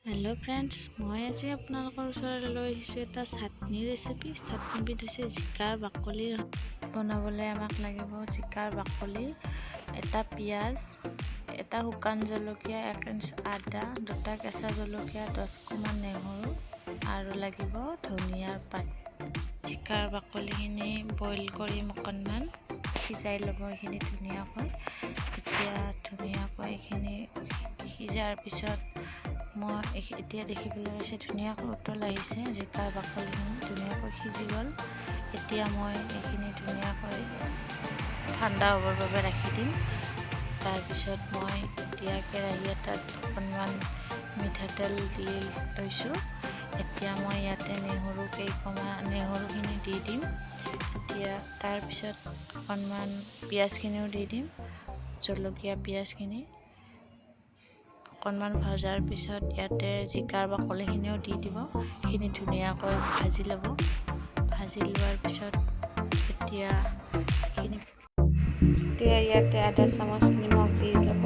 Hello friends मैं आज আপোনালোকৰ ওচৰলৈ লৈ আহিছোঁ এটা চাটনি ৰেচিপি। চাটনিবিধ হৈছে জিকাৰ বাকলি। বনাবলৈ আমাক লাগিব জিকাৰ বাকলি, এটা পিঁয়াজ, এটা শুকান জলকীয়া, 1 ইঞ্চ আদা, দুটা কেঁচা জলকীয়া, 10 কোমান নহৰু আৰু লাগিব ধনিয়াৰ পাত। জিকাৰ বাকলিখিনি বইল কৰি অকণমান সিজাই ল'ব। এইখিনি ধুনীয়াকৈ এইখিনি সিজাৰ পিছত মই এতিয়া দেখিবলৈ পাইছে ধুনীয়াকৈ উতল আহিছে। জিকাৰ বাকলিখিনি ধুনীয়াকৈ সিজি গ'ল। এতিয়া মই এইখিনি ধুনীয়াকৈ ঠাণ্ডা হ'বৰ বাবে ৰাখি দিম। তাৰপিছত মই এতিয়া কেৰাহী এটাত অকণমান মিঠাতেল দি লৈছোঁ। এতিয়া মই ইয়াতে নহৰুখিনি দি দিম। এতিয়া তাৰপিছত অকণমান পিঁয়াজখিনিও দি দিম, জলকীয়া পিঁয়াজখিনি অকণমান ভজাৰ পিছত ইয়াতে জিকাৰ বাকলিখিনিও দি দিব। এইখিনি ধুনীয়াকৈ ভাজি ল'ব। ভাজি লোৱাৰ পিছত এতিয়া ইয়াতে আধা চামুচ নিমখ দি ল'ব।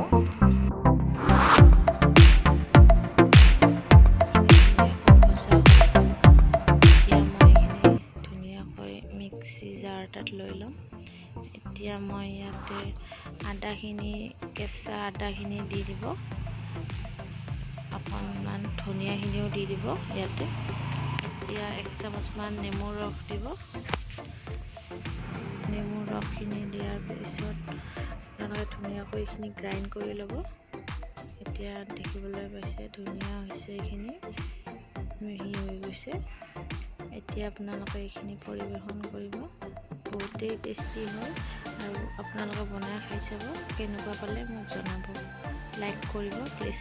ধুনীয়াকৈ মিক্সি জাৰ এটাত লৈ ল'ম। এতিয়া মই ইয়াতে কেঁচা আদাখিনি দি দিব। অকণমান ধনিয়াখিনিও দি দিব ইয়াতে। এতিয়া 1 চামুচমান নেমুৰ ৰস দিব। নেমুৰ ৰসখিনি দিয়াৰ পিছত আপোনালোকে ধুনীয়াকৈ এইখিনি গ্ৰাইণ্ড কৰি ল'ব। এতিয়া দেখিবলৈ পাইছে ধুনীয়া হৈছে, এইখিনি মিহি হৈ গৈছে। এতিয়া আপোনালোকে এইখিনি পৰিৱেশন কৰিব। বহুতেই টেষ্টি হয় আৰু আপোনালোকে বনাই খাই চাব। কেনেকুৱা পালে মোক জনাব, লাইক কৰিব প্লিজ।